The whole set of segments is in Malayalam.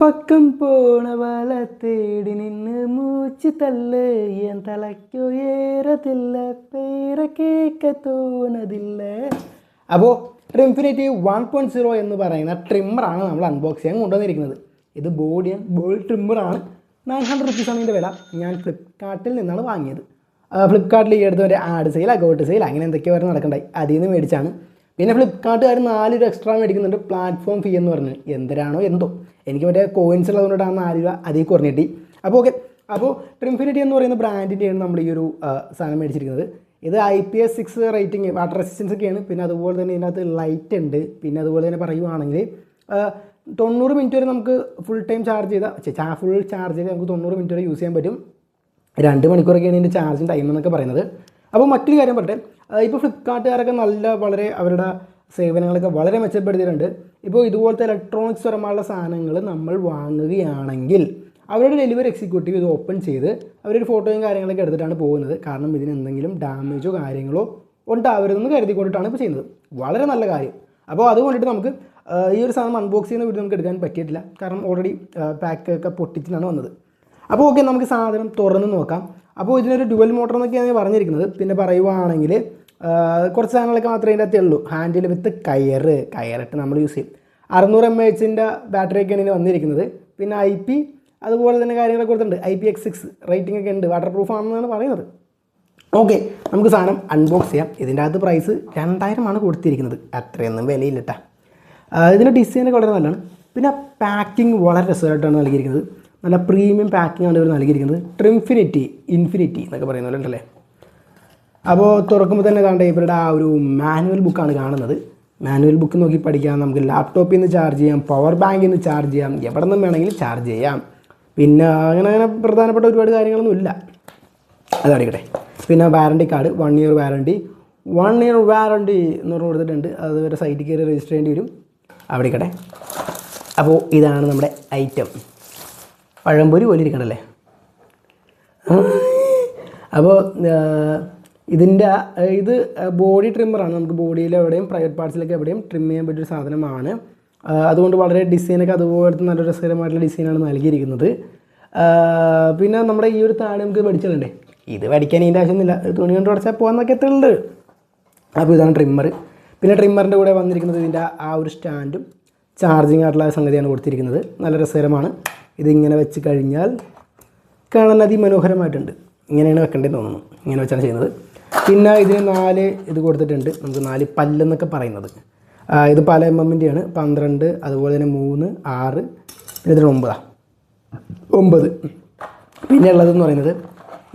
പക്കം പോണ വള തേടി നിന്ന് മൂച്ച് തള്ള് എൻ തലയ്ക്കോ ഏറതില്ല പേര കേക്ക തോന്നതില്ല. അപ്പോൾ ട്രിംഫിനിറ്റി 1.0 എന്ന് പറയുന്ന ട്രിമ്മറാണ് നമ്മൾ അൺബോക്സ് ചെയ്യാൻ കൊണ്ടുവന്നിരിക്കുന്നത്. ഇത് ബോഡി ആൻഡ് ബോൾ ട്രിമ്മറാണ്. 900 റുപ്പീസാണ് ഇതിൻ്റെ വില. ഞാൻ ഫ്ലിപ്കാർട്ടിൽ നിന്നാണ് വാങ്ങിയത്. ഫ്ലിപ്കാർട്ടിൽ ഈ അടുത്ത് ഒരു ആഡ് സെയിൽ അക്കൗണ്ട് സെയിൽ അങ്ങനെ എന്തൊക്കെയോ വരെ നടക്കണ്ടായി, അതിൽ നിന്ന് മേടിച്ചാണ്. പിന്നെ ഫ്ലിപ്കാർട്ടുകാർ 4 രൂപ എക്സ്ട്രാ മേടിക്കുന്നുണ്ട് പ്ലാറ്റ്ഫോം ഫീ എന്ന് പറഞ്ഞ്. എന്തരാണോ എന്തോ, എനിക്ക് മറ്റേ കോയിൻസ് ഉള്ളതുകൊണ്ടാണ് 4 രൂപ അതിൽ കുറഞ്ഞിട്ടി. അപ്പോൾ ഓക്കെ, അപ്പോൾ ട്രിംഫിനിറ്റി എന്ന് പറയുന്ന ബ്രാൻഡിൻ്റെയാണ് നമ്മൾ ഈ ഒരു സാധനം മേടിച്ചിരിക്കുന്നത്. ഇത് IPS6 റേറ്റിംഗ് വാട്ടർ റെസിസ്റ്റൻസ് ഒക്കെയാണ്. പിന്നെ അതുപോലെ തന്നെ ഇതിനകത്ത് ലൈറ്റ് ഉണ്ട്. പിന്നെ അതുപോലെ തന്നെ പറയുവാണെങ്കിൽ 90 മിനിറ്റ് വരെ നമുക്ക് ഫുൾ ടൈം ചാർജ് ചെയ്താൽ ഫുൾ ചാർജ് ചെയ്ത് നമുക്ക് 90 മിനിറ്റ് വരെ യൂസ് ചെയ്യാൻ പറ്റും. 2 മണിക്കൂറൊക്കെയാണ് ഇതിൻ്റെ ചാർജിങ് ടൈം എന്നൊക്കെ പറയുന്നത്. അപ്പോൾ മറ്റൊരു കാര്യം പറയട്ടെ, ഇപ്പോൾ ഫ്ലിപ്കാർട്ടുകാരൊക്കെ വളരെ വളരെ സേവനങ്ങളൊക്കെ വളരെ മെച്ചപ്പെടുത്തിയിട്ടുണ്ട്. ഇപ്പോൾ ഇതുപോലത്തെ ഇലക്ട്രോണിക്സ് പരമായുള്ള സാധനങ്ങൾ നമ്മൾ വാങ്ങുകയാണെങ്കിൽ അവരുടെ ഡെലിവറി എക്സിക്യൂട്ടീവ് ഇത് ഓപ്പൺ ചെയ്ത് അവരൊരു ഫോട്ടോയും കാര്യങ്ങളൊക്കെ എടുത്തിട്ടാണ് പോകുന്നത്. കാരണം ഇതിന് എന്തെങ്കിലും ഡാമേജോ കാര്യങ്ങളോ ഉണ്ടാവരുതെന്ന് കരുതിക്കൊണ്ടിട്ടാണ് ഇപ്പോൾ ചെയ്യുന്നത്. വളരെ നല്ല കാര്യം. അപ്പോൾ അതുകൊണ്ടിട്ട് നമുക്ക് ഈ ഒരു സാധനം അൺബോക്സ് ചെയ്യുന്ന വീഡിയോ നമുക്ക് എടുക്കാൻ പറ്റിയിട്ടില്ല. കാരണം ഓൾറെഡി പാക്കൊക്കെ പൊട്ടിച്ചിട്ടാണ് വന്നത്. അപ്പോൾ ഓക്കെ, നമുക്ക് സാധനം തുറന്ന് നോക്കാം. അപ്പോൾ ഇതിനൊരു ഡുവൽ മോട്ടർ എന്നൊക്കെയാണ് പറഞ്ഞിരിക്കുന്നത്. പിന്നെ പറയുവാണെങ്കിൽ കുറച്ച് സാധനങ്ങളൊക്കെ മാത്രമേ ഇതിൻ്റെ അകത്തേ ഉള്ളൂ. ഹാൻഡിൽ വിത്ത് കയറിട്ട് നമ്മൾ യൂസ് ചെയ്യും. 600 mAh ബാറ്ററിയൊക്കെയാണ് ഇതിന് വന്നിരിക്കുന്നത്. പിന്നെ IP അതുപോലെ തന്നെ കാര്യങ്ങളൊക്കെ കൊടുത്തിട്ടുണ്ട്. IPX6 റേറ്റിംഗ് ഒക്കെ ഉണ്ട്. വാട്ടർ പ്രൂഫ് ആണെന്നാണ് പറയുന്നത്. ഓക്കെ, നമുക്ക് സാധനം അൺബോക്സ് ചെയ്യാം. ഇതിൻ്റെ അകത്ത് പ്രൈസ് 2000 ആണ് കൊടുത്തിരിക്കുന്നത്. അത്രയൊന്നും വിലയില്ലട്ടാ. ഇതിൻ്റെ ഡിസൈനൊക്കെ വളരെ നല്ലതാണ്. പിന്നെ പാക്കിംഗ് വളരെ രസമായിട്ടാണ് നൽകിയിരിക്കുന്നത്. നല്ല പ്രീമിയം പാക്കിംഗ് ആണ് ഇവർ നൽകിയിരിക്കുന്നത്. ട്രിംഫിനിറ്റി ഇൻഫിനിറ്റി എന്നൊക്കെ പറയുന്ന പോലെ ഉണ്ടല്ലേ. അപ്പോൾ തുറക്കുമ്പോൾ തന്നെ കാണേണ്ട ഇവരുടെ ആ ഒരു മാനുവൽ ബുക്കാണ് കാണുന്നത്. മാനുവൽ ബുക്ക് നോക്കി പഠിക്കാം. നമുക്ക് ലാപ്ടോപ്പിൽ നിന്ന് ചാർജ് ചെയ്യാം, പവർ ബാങ്കിൽ നിന്ന് ചാർജ് ചെയ്യാം, എവിടെ നിന്നും വേണമെങ്കിലും ചാർജ് ചെയ്യാം. പിന്നെ അങ്ങനെ പ്രധാനപ്പെട്ട ഒരുപാട് കാര്യങ്ങളൊന്നും ഇല്ല. അതടിക്കട്ടെ. പിന്നെ വാറണ്ടി കാർഡ് 1 ഇയർ വാറണ്ടി എന്ന് പറഞ്ഞ് കൊടുത്തിട്ടുണ്ട്. അത് വരെ സൈറ്റിൽ കയറി രജിസ്റ്റർ ചെയ്യേണ്ടി വരും. അവിടെക്കട്ടെ. അപ്പോൾ ഇതാണ് നമ്മുടെ ഐറ്റം. പഴംപൊരി പോലെ ഇരിക്കണല്ലേ. അപ്പോൾ ഇത് ബോഡി ട്രിമ്മറാണ്. നമുക്ക് ബോഡിയിൽ എവിടെയും പ്രൈവറ്റ് പാർട്സിലൊക്കെ എവിടെയും ട്രിം ചെയ്യാൻ പറ്റിയൊരു സാധനമാണ്. അതുകൊണ്ട് വളരെ ഡിസൈനൊക്കെ അതുപോലത്തെ നല്ല രസകരമായിട്ടുള്ള ഡിസൈനാണ് നൽകിയിരിക്കുന്നത്. പിന്നെ നമ്മുടെ ഈ ഒരു താഴെ നമുക്ക് പഠിച്ചിട്ടുണ്ടേ. ഇത് പഠിക്കാൻ ഇതിൻ്റെ ആവശ്യമൊന്നുമില്ല, തുണി കൊണ്ട് പഠിച്ചാൽ പോകാമെന്നൊക്കെ എത്തുന്നുണ്ട്. അപ്പോൾ ഇതാണ് ട്രിമ്മർ. പിന്നെ ട്രിമ്മറിൻ്റെ കൂടെ വന്നിരിക്കുന്നത് ഇതിൻ്റെ ആ ഒരു സ്റ്റാൻഡും ചാർജിങ് ആയിട്ടുള്ള സംഗതിയാണ് കൊടുത്തിരിക്കുന്നത്. നല്ല രസകരമാണ്. ഇതിങ്ങനെ വെച്ച് കഴിഞ്ഞാൽ കാണാൻ അതിമനോഹരമായിട്ടുണ്ട്. ഇങ്ങനെയാണ് വെക്കേണ്ടതെന്ന് തോന്നുന്നു. ഇങ്ങനെ വെച്ചാണ് ചെയ്യുന്നത്. പിന്നെ ഇതിന് 4 ഇത് കൊടുത്തിട്ടുണ്ട്. നമുക്ക് 4 പല്ലെന്നൊക്കെ പറയുന്നത്. ഇത് പല MM-ൻ്റെയാണ്. 12, അതുപോലെ തന്നെ 3, 6, പിന്നെ ഇതിന് 9. പിന്നെ ഉള്ളതെന്ന് പറയുന്നത്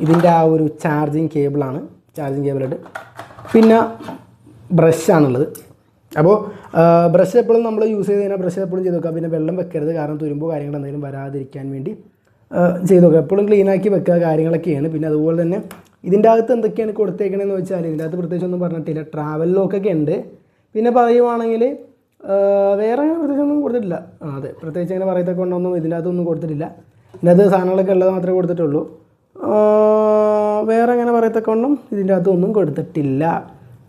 ഇതിൻ്റെ ആ ഒരു ചാർജിങ് കേബിളാണ്. ചാർജിങ് കേബിളുണ്ട്. പിന്നെ ബ്രഷാണുള്ളത്. അപ്പോൾ ബ്രഷ് എപ്പോഴും നമ്മൾ യൂസ് ചെയ്ത് കഴിഞ്ഞാൽ ബ്രഷ് എപ്പോഴും ചെയ്ത് വെക്കുക. പിന്നെ വെള്ളം വെക്കരുത്, കാരണം തുരുമ്പോ കാര്യങ്ങൾ എന്തെങ്കിലും വരാതിരിക്കാൻ വേണ്ടി ചെയ്ത് നോക്കുക. എപ്പോഴും ക്ലീനാക്കി വെക്കുക കാര്യങ്ങളൊക്കെയാണ്. പിന്നെ അതുപോലെ തന്നെ ഇതിൻ്റെ അകത്ത് എന്തൊക്കെയാണ് കൊടുത്തേക്കണമെന്ന് വെച്ചാൽ ഇതിൻ്റെ അകത്ത് പ്രത്യേകിച്ച് ഒന്നും പറഞ്ഞിട്ടില്ല. ട്രാവൽ ലോക്കൊക്കെ ഉണ്ട്. പിന്നെ പറയുവാണെങ്കിൽ വേറെ പ്രത്യേകിച്ചൊന്നും കൊടുത്തിട്ടില്ല. അതെ, പ്രത്യേകിച്ച് അങ്ങനെ പറയത്തൊക്കെ ഉണ്ടൊന്നും ഇതിൻ്റെ അകത്തൊന്നും കൊടുത്തിട്ടില്ല. ഇതിനകത്ത് സാധനങ്ങളൊക്കെ ഉള്ളത് മാത്രമേ കൊടുത്തിട്ടുള്ളൂ. വേറെ അങ്ങനെ പറയത്തൊക്കെ ഉണ്ടും ഇതിൻ്റെ അകത്തൊന്നും കൊടുത്തിട്ടില്ല.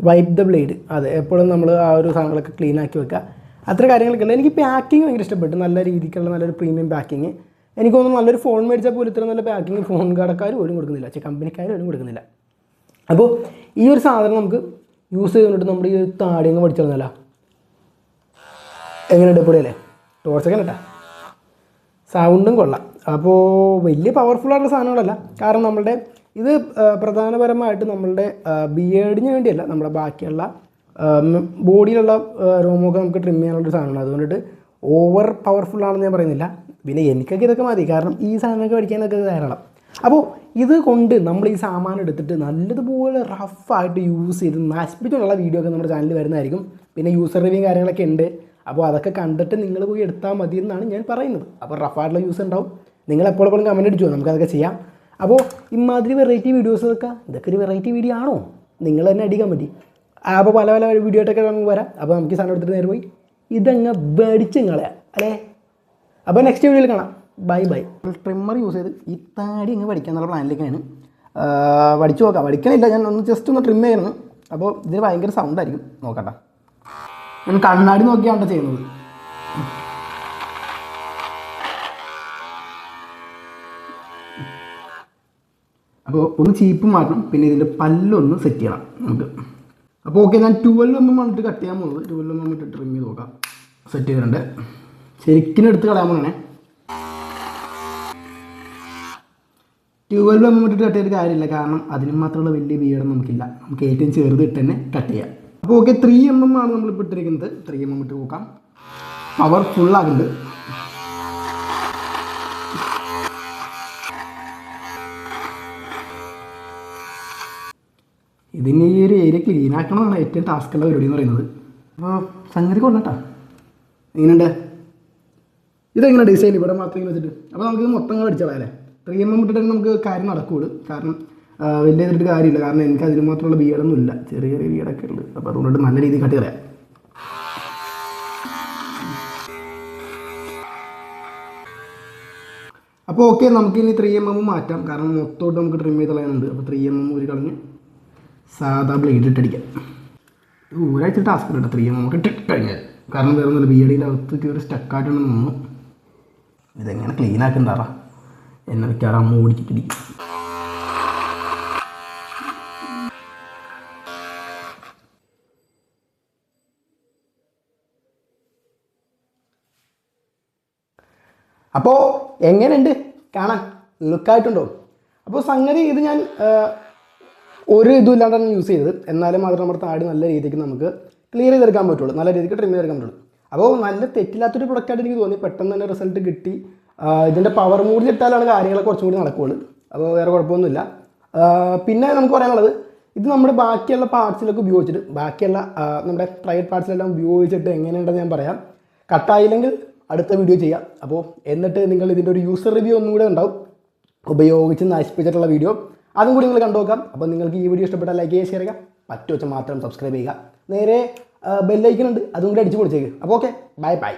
വൈപ്പ് ദ ബ്ലേഡ്, അതെ, എപ്പോഴും നമ്മൾ ആ ഒരു സാധനങ്ങളൊക്കെ ക്ലീൻ ആക്കി വെക്കുക. അത്ര കാര്യങ്ങളൊക്കെ ഉണ്ട്. എനിക്ക് പാക്കിങ് ഭയങ്കര ഇഷ്ടപ്പെട്ടു. നല്ല രീതിക്കുള്ള നല്ലൊരു പ്രീമിയം പാക്കിങ്. എനിക്ക് തോന്നുന്നു നല്ലൊരു ഫോൺ മേടിച്ചാൽ പോലും ഇത്ര നല്ല പാക്കിങ് ഫോൺ കടക്കാർ പോലും കൊടുക്കുന്നില്ല, കമ്പനിക്കാർ പോലും കൊടുക്കുന്നില്ല. അപ്പോൾ ഈ ഒരു സാധനം നമുക്ക് യൂസ് ചെയ്തുകൊണ്ടിട്ട് നമ്മുടെ ഈ താടിയങ്ങ് പഠിച്ചിരുന്നല്ല. എങ്ങനെയുണ്ട്? പൊടിയല്ലേ? ടോർച്ചൊക്കെ കേട്ടാ, സൗണ്ടും കൊള്ളാം. അപ്പോൾ വലിയ പവർഫുള്ളായിട്ടുള്ള സാധനങ്ങളല്ല. കാരണം നമ്മളുടെ ഇത് പ്രധാനപരമായിട്ട് നമ്മളുടെ ബിയേർഡിന് വേണ്ടിയല്ല, നമ്മുടെ ബാക്കിയുള്ള ബോഡിയിലുള്ള രോമമൊക്കെ നമുക്ക് ട്രിം ചെയ്യാനുള്ളൊരു സാധനമാണ്. അതുകൊണ്ടിട്ട് ഓവർ പവർഫുള്ളാണെന്ന് ഞാൻ പറയുന്നില്ല. പിന്നെ എനിക്കൊക്കെ ഇതൊക്കെ മതി, കാരണം ഈ സാധനമൊക്കെ പഠിക്കാനൊക്കെ ധാരാളം. അപ്പോൾ ഇത് കൊണ്ട് നമ്മൾ ഈ സാമാനം എടുത്തിട്ട് നല്ലതുപോലെ റഫായിട്ട് യൂസ് ചെയ്ത് നശിപ്പിച്ചുള്ള വീഡിയോ ഒക്കെ നമ്മുടെ ചാനലിൽ വരുന്നതായിരിക്കും. പിന്നെ യൂസർ റിവ്യൂ കാര്യങ്ങളൊക്കെ ഉണ്ട്. അപ്പോൾ അതൊക്കെ കണ്ടിട്ട് നിങ്ങൾ പോയി എടുത്താൽ മതി എന്നാണ് ഞാൻ പറയുന്നത്. അപ്പോൾ റഫായിട്ടുള്ള യൂസ് ഉണ്ടാവും. നിങ്ങൾ എപ്പോഴും കമൻറ്റ് അടിച്ചോ, നമുക്കതൊക്കെ ചെയ്യാം. അപ്പോൾ ഇമാതിരി വെറൈറ്റി വീഡിയോസ് ഇതൊക്കെ ഒരു വെറൈറ്റി വീഡിയോ ആണോ? നിങ്ങൾ തന്നെ അടിക്കാൻ പറ്റി. അപ്പോൾ പല വീഡിയോ ആയിട്ടൊക്കെ നമുക്ക് വരാം. അപ്പോൾ നമുക്ക് ഈ സാധനം എടുത്തിട്ട് നേരെ പോയി ഇതങ്ങ് മേടിച്ച് കളയാം അല്ലേ. അപ്പോൾ നെക്സ്റ്റ് വീഡിയോയിൽ കാണാം. ബൈ. ട്രിമ്മർ യൂസ് ചെയ്ത് ഈ താടി അങ്ങ് പഠിക്കാന്നുള്ള പ്ലാനിലേക്കാണ്. പഠിച്ചു നോക്കാം. പഠിക്കണില്ല, ഞാൻ ജസ്റ്റ് ഒന്ന് ട്രിം ചെയ്യണം. അപ്പോൾ ഇതിന് ഭയങ്കര സൗണ്ടായിരിക്കും. നോക്കട്ടെ, ഞാൻ കണ്ണാടി നോക്കിയാണ് ചെയ്യുന്നത്. അപ്പോൾ ഒന്ന് ചീപ്പ് മാറ്റണം, പിന്നെ ഇതിൻ്റെ പല്ലൊന്ന് സെറ്റ് ചെയ്യണം നമുക്ക്. അപ്പോൾ ഓക്കെ, ഞാൻ 12 mm വന്നിട്ട് കട്ട് ചെയ്യാൻ പോകുന്നത്. 12 mm ഇട്ട് ട്രിം ചെയ്ത് നോക്കാം. സെറ്റ് ചെയ്തിട്ടുണ്ട്. ശരിക്കും എടുത്ത് കളയാൻ പോകണേ. 12 mm ഇട്ടിട്ട് കട്ട് ചെയ്തിട്ട് കാര്യമില്ല, കാരണം അതിന് മാത്രമുള്ള വലിയ ബിയർഡ് നമുക്കില്ല. നമുക്ക് ഏറ്റവും ചെറുത് ഇട്ട് തന്നെ കട്ട് ചെയ്യാം. അപ്പോൾ ഓക്കെ, 3 mm ആണ് നമ്മളിപ്പോൾ ഇട്ടിരിക്കുന്നത്. 3 mm ഇട്ട് നോക്കാം. പവർ ഫുള്ളാകുന്നുണ്ട്. ഇതിന് ഈ ഒരു ഏരിയ ക്ലീൻ ആക്കണമെന്നാണ് ഏറ്റവും ടാസ്ക്കുള്ള പരിപാടി എന്ന് പറയുന്നത്. അപ്പോൾ സംഗതി കൊള്ളട്ടാ. എങ്ങനെയുണ്ട്? ഇതെങ്ങനെ ഡിസൈൻ ഇവിടെ മാത്രം ഇങ്ങനെ വെച്ചിട്ട്? അപ്പോൾ നമുക്കിത് മൊത്തം അടിച്ചാലേ 3 mm ഇട്ടിട്ട് നമുക്ക് കാര്യം നടക്കുകയുള്ളൂ. കാരണം വലിയ ഇതിട്ട് കാര്യമില്ല, കാരണം എനിക്ക് അതിന് മാത്രമുള്ള ബിയഡൊന്നും ഇല്ല, ചെറിയ ചെറിയ ബിയഡൊക്കെ ഉണ്ട്. അപ്പോൾ അതുകൊണ്ട് നല്ല രീതിയിൽ കട്ട് കളയാം. അപ്പോൾ ഓക്കെ, നമുക്കിനി 3 mm മാറ്റാം, കാരണം മൊത്തമായിട്ട് നമുക്ക് ട്രിം ചെയ്ത് കളയാനുണ്ട്. അപ്പോൾ 3 mm ഒരു കളഞ്ഞ് സാധാ ബ്ലേഡ് ഇട്ടടിക്കാം. ഒരാഴ്ച ടാസ്ക് ഉണ്ട് 3 mm ഇട്ട് കഴിഞ്ഞാൽ, കാരണം വേറെ ഒന്നുമില്ല, ബിയഡിൻ്റെ അകത്തേക്ക് ഒരു സ്റ്റക്കായിട്ടുണ്ടെന്ന് തോന്നുന്നു. ഇതെങ്ങനെ ക്ലീൻ ആക്കണ്ടാറാ, എന്നെ വെക്കാറ് അമ്മ ഓടിച്ചിട്ടിരിക്കും. അപ്പോൾ എങ്ങനെയുണ്ട് കാണാൻ? ലുക്കായിട്ടുണ്ടോ? അപ്പോൾ സംഗതി ഇത് ഞാൻ ഒരു ഇതും ഇല്ലാണ്ടാണ് യൂസ് ചെയ്തത്. എന്നാലും മാത്രം നമ്മുടെ താടി നല്ല രീതിക്ക് നമുക്ക് ക്ലിയർ ചെയ്തെടുക്കാൻ പറ്റുള്ളൂ, നല്ല രീതിക്ക് ട്രിം ചെയ്തെടുക്കാൻ പറ്റുള്ളൂ. അപ്പോൾ നല്ല തെറ്റില്ലാത്തൊരു പ്രൊഡക്റ്റായിട്ട് എനിക്ക് തോന്നി. പെട്ടെന്ന് തന്നെ റിസൾട്ട് കിട്ടി. ഇതിൻ്റെ പവർ മൂഡിലിട്ടാലാണ് കാര്യങ്ങളൊക്കെ കുറച്ചും കൂടി നടക്കുകയുള്ളൂ. അപ്പോൾ വേറെ കുഴപ്പമൊന്നുമില്ല. പിന്നെ നമുക്ക് പറയാനുള്ളത്, ഇത് നമ്മുടെ ബാക്കിയുള്ള പാർട്സിലൊക്കെ ഉപയോഗിച്ചിട്ട്, ബാക്കിയുള്ള നമ്മുടെ പ്രൈവറ്റ് പാർട്സിലെല്ലാം ഉപയോഗിച്ചിട്ട് എങ്ങനെയുണ്ടെന്ന് ഞാൻ പറയാം. കട്ടായില്ലെങ്കിൽ അടുത്ത വീഡിയോ ചെയ്യാം. അപ്പോൾ എന്നിട്ട് നിങ്ങൾ ഇതിൻ്റെ ഒരു യൂസർ റിവ്യൂ ഒന്നും കൂടെ ഉണ്ടാവും, ഉപയോഗിച്ച് നശിപ്പിച്ചിട്ടുള്ള വീഡിയോ. അതും കൂടി നിങ്ങൾ കണ്ടു നോക്കാം. അപ്പോൾ നിങ്ങൾക്ക് ഈ വീഡിയോ ഇഷ്ടപ്പെട്ടാൽ ലൈക്ക് ചെയ്യുക, ഷെയർ ചെയ്യുക, പറ്റുവെച്ചാൽ മാത്രം സബ്സ്ക്രൈബ് ചെയ്യുക. നേരെ ബെല്ലൈക്കൺ ഉണ്ട്, അതും കൂടി അടിച്ച് പൊളിച്ചേക്ക്. അപ്പോൾ ഓക്കെ, ബൈ ബൈ.